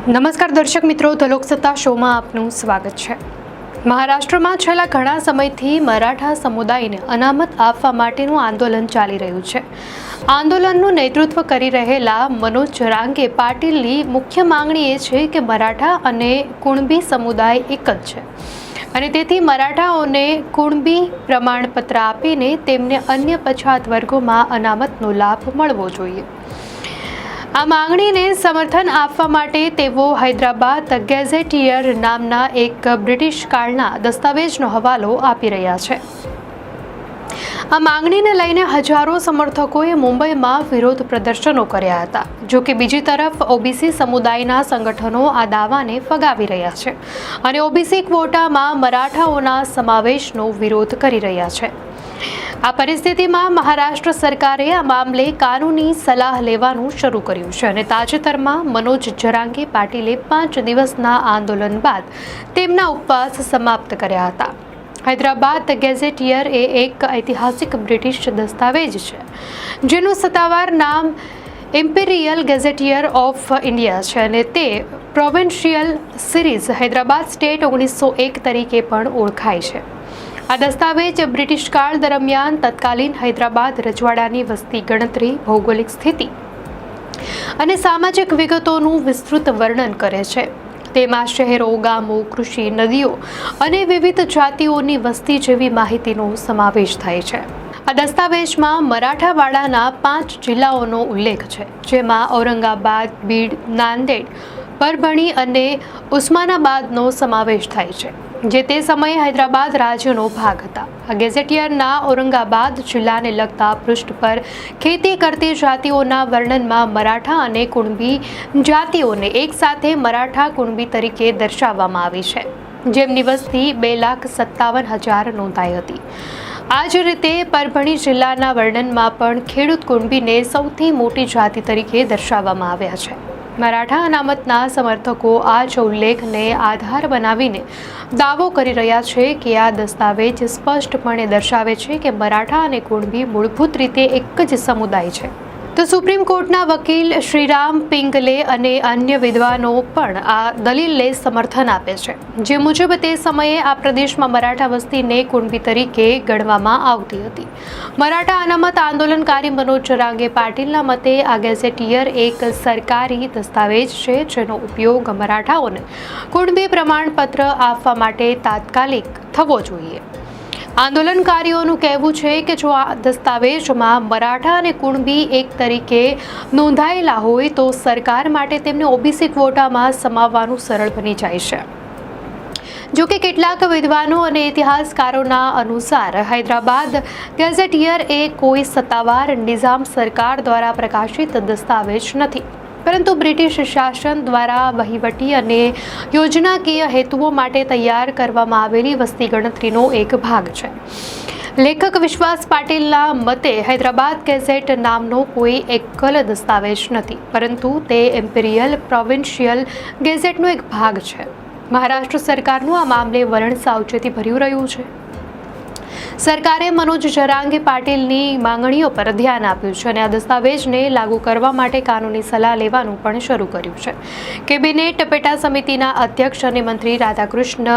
નમસ્કાર દર્શક મિત્રો, ધ લોકસત્તા શોમાં આપનું સ્વાગત છે। મહારાષ્ટ્રમાં છેલ્લા ઘણા સમયથી મરાઠા સમુદાયને અનામત આપવા માટેનું આંદોલન ચાલી રહ્યું છે। આંદોલનનું નેતૃત્વ કરી રહેલા મનોજ જરાંગે પાટીલની મુખ્ય માંગણી એ છે કે મરાઠા અને કુણબી સમુદાય એક જ છે અને તેથી મરાઠાઓને કુણબી પ્રમાણપત્ર આપીને તેમને અન્ય પછાત વર્ગોમાં અનામતનો લાભ મળવો જોઈએ। આ માંગણીને સમર્થન આપવા માટે તેઓ હૈદરાબાદ ગેઝેટિયર નામના એક બ્રિટિશ કાળના દસ્તાવેજનો હવાલો આપી રહ્યા છે। આ માંગણીને લઈને હજારો સમર્થકોએ મુંબઈમાં વિરોધ પ્રદર્શનો કર્યા હતા। જો કે બીજી તરફ ઓબીસી સમુદાયના સંગઠનો આ દાવાને ફગાવી રહ્યા છે અને ઓબીસી ક્વોટામાં મરાઠાઓના સમાવેશનો વિરોધ કરી રહ્યા છે। આ પરિસ્થિતિમાં મહારાષ્ટ્ર સરકારે આ મામલે કાનૂની સલાહ લેવાનું શરૂ કર્યું છે અને તાજેતરમાં મનોજ જરાંગે પાટીલે 5 દિવસના આંદોલન બાદ તેમના ઉપવાસ સમાપ્ત કર્યા હતા। હૈદરાબાદ ગેઝેટિયર એ એક ઐતિહાસિક બ્રિટિશ દસ્તાવેજ છે જેનું સત્તાવાર નામ ઇમ્પિરિયલ ગેઝેટિયર ઓફ ઇન્ડિયા છે અને તે પ્રોવિન્શિયલ સિરીઝ હૈદરાબાદ સ્ટેટ 1901 તરીકે પણ ઓળખાય છે। આ દસ્તાવેજ બ્રિટિશ કાળ દરમિયાન તત્કાલીન હૈદરાબાદ રજવાડાની વસ્તી ગણતરી, ભૌગોલિક સ્થિતિ અને સામાજિક વિગતોનું વિસ્તૃત વર્ણન કરે છે। તેમાં શહેરો, ગામો, કૃષિ, નદીઓ અને વિવિધ જાતિઓની વસ્તી જેવી માહિતીનો સમાવેશ થાય છે। આ દસ્તાવેજમાં મરાઠાવાડાના 5 જિલ્લાઓનો ઉલ્લેખ છે, જેમાં ઔરંગાબાદ, બીડ, નાંદેડ, પરભણી અને ઉસ્માનાબાદનો સમાવેશ થાય છે, જે તે સમયે હૈદરાબાદ રાજ્યનો ભાગ હતા। આ ગેઝેટિયરના ઔરંગાબાદ જિલ્લાને લગતા પૃષ્ઠ પર ખેતી કરતી જાતિઓના વર્ણનમાં મરાઠા અને કુણબી જાતિઓને એકસાથે મરાઠા કુણબી તરીકે દર્શાવવામાં આવી છે, જેમની વસ્તી 2,57,000 નોંધાઈ હતી। આ જ રીતે પરભણી જિલ્લાના વર્ણનમાં પણ ખેડૂત કુણબીને સૌથી મોટી જાતિ તરીકે દર્શાવવામાં આવ્યા છે। મરાઠા અનામતના સમર્થકો આ જ ઉલ્લેખને આધાર બનાવીને દાવો કરી રહ્યા છે કે આ દસ્તાવેજ સ્પષ્ટપણે દર્શાવે છે કે મરાઠા અને કુણબી મૂળભૂત રીતે એક જ સમુદાય છે। તો સુપ્રીમ કોર્ટના વકીલ શ્રીરામ પિંગલે અને અન્ય વિદ્વાનો પણ આ દલીલને સમર્થન આપે છે, જે મુજબ તે સમયે આ પ્રદેશમાં મરાઠા વસ્તીને કુણબી તરીકે ગણવામાં આવતી હતી। મરાઠા અનામત આંદોલનકારી મનોજ જરાંગે પાટીલના મતે આ ગેઝેટિયર એક સરકારી દસ્તાવેજ છે જેનો ઉપયોગ મરાઠાઓને કુણબી પ્રમાણપત્ર આપવા માટે તાત્કાલિક થવો જોઈએ। આંદોલનકારીઓનું કહેવું છે કે જો આ દસ્તાવેજમાં મરાઠા અને કુણબી એક તરીકે નોંધાયેલા હોય તો સરકાર માટે તેમને ઓબીસી ક્વોટામાં સમાવવાનું સરળ બની જાય છે। જો કે કેટલાક વિદ્વાનો અને ઇતિહાસકારોના અનુસાર હૈદરાબાદ ગેઝેટિયર એ કોઈ સત્તાવાર નિઝામ સરકાર દ્વારા પ્રકાશિત દસ્તાવેજ નથી, પરંતુ બ્રિટિશ શાસન દ્વારા વહીવટી અને યોજનાકીય હેતુઓ માટે તૈયાર કરવામાં આવેલી વસ્તી ગણતરીનો એક ભાગ છે। લેખક વિશ્વાસ પાટીલના મતે હૈદરાબાદ ગેઝેટ નામનો કોઈ એકલ દસ્તાવેજ નથી, પરંતુ તે ઇમ્પિરિયલ પ્રોવિન્શિયલ ગેઝેટનો એક ભાગ છે। મહારાષ્ટ્ર સરકારનું આ મામલે વલણ સાવચેતી ભર્યું રહ્યું છે। સરકારે મનોજ જરાંગે પાટીલની માંગણીઓ પર ધ્યાન આપ્યું છે અને આ દસ્તાવેજને લાગુ કરવા માટે કાનૂની સલાહ લેવાનું પણ શરૂ કર્યું છે। કેબિનેટ પેટા સમિતિના અધ્યક્ષ અને મંત્રી રાધાકૃષ્ણ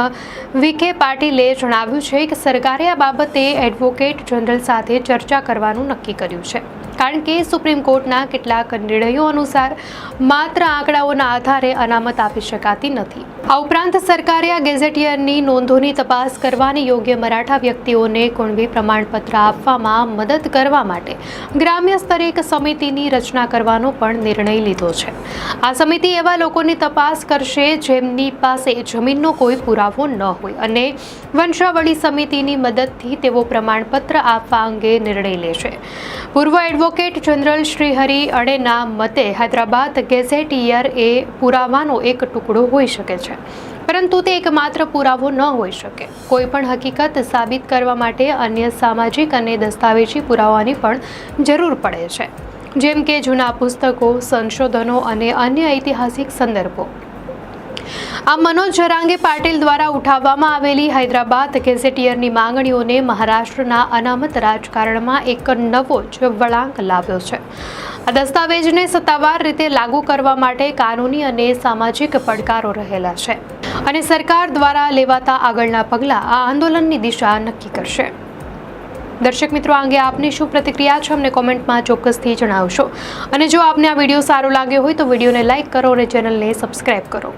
વિખે પાટીલે જણાવ્યું છે કે સરકારે આ બાબતે એડવોકેટ જનરલ સાથે ચર્ચા કરવાનું નક્કી કર્યું છે, કારણ કે સુપ્રીમ કોર્ટના કેટલાક નિર્ણયો અનુસાર માત્ર આંકડાઓના આધારે અનામત આપી શકાતી નથી। આ ઉપરાંત સરકારે આ ગેઝેટિયરની નોંધોની તપાસ કરવાની યોગ્ય મરાઠા વ્યક્તિઓને કુણબી પ્રમાણપત્ર આપવામાં મદદ કરવા માટે ગ્રામ્ય સ્તરે એક સમિતિની રચના કરવાનો પણ નિર્ણય લીધો છે। આ સમિતિ એવા લોકોની તપાસ કરશે જેમની પાસે જમીનનો કોઈ પુરાવો ન હોય અને વંશાવળી સમિતિની મદદથી તેઓ પ્રમાણપત્ર આપવા અંગે નિર્ણય લેશે। પૂર્વ એડવોકેટ જનરલ શ્રીહરિ અણેના મતે હૈદરાબાદ ગેઝેટિયર એ પુરાવાનો એક ટુકડો હોઈ શકે છે, પરંતુ તે એકમાત્ર પુરાવો ન હોઈ શકે। કોઈ પણ હકીકત સાબિત કરવા માટે અન્ય સામાજિક અને દસ્તાવેજી પુરાવાની પણ જરૂર પડે છે, જેમ કે જૂના પુસ્તકો, સંશોધનો અને અન્ય ઐતિહાસિક સંદર્ભો। આ મનોજ જરાંગે પાટીલ દ્વારા ઉઠાવવામાં આવેલી હૈદરાબાદ ગેઝેટિયરની માંગણીઓને મહારાષ્ટ્રના અનામત રાજકારણમાં એક નવો જ વળાંક લાવ્યો છે. આ દસ્તાવેજને સત્તાવાર રીતે લાગુ કરવા માટે કાનૂની અને સામાજિક પડકારો રહેલા છે અને સરકાર દ્વારા લેવાતા આગળના પગલાં આ આંદોલનની દિશા નક્કી કરશે. દર્શક મિત્રો, આ અંગે આપની શું પ્રતિક્રિયા છે અમને કોમેન્ટમાં ચોક્કસથી જણાવશો. અને જો આપને આ વિડીયો સારો લાગ્યો હોય તો વિડીયોને લાઇક કરો અને ચેનલને સબસ્ક્રાઇબ કરો.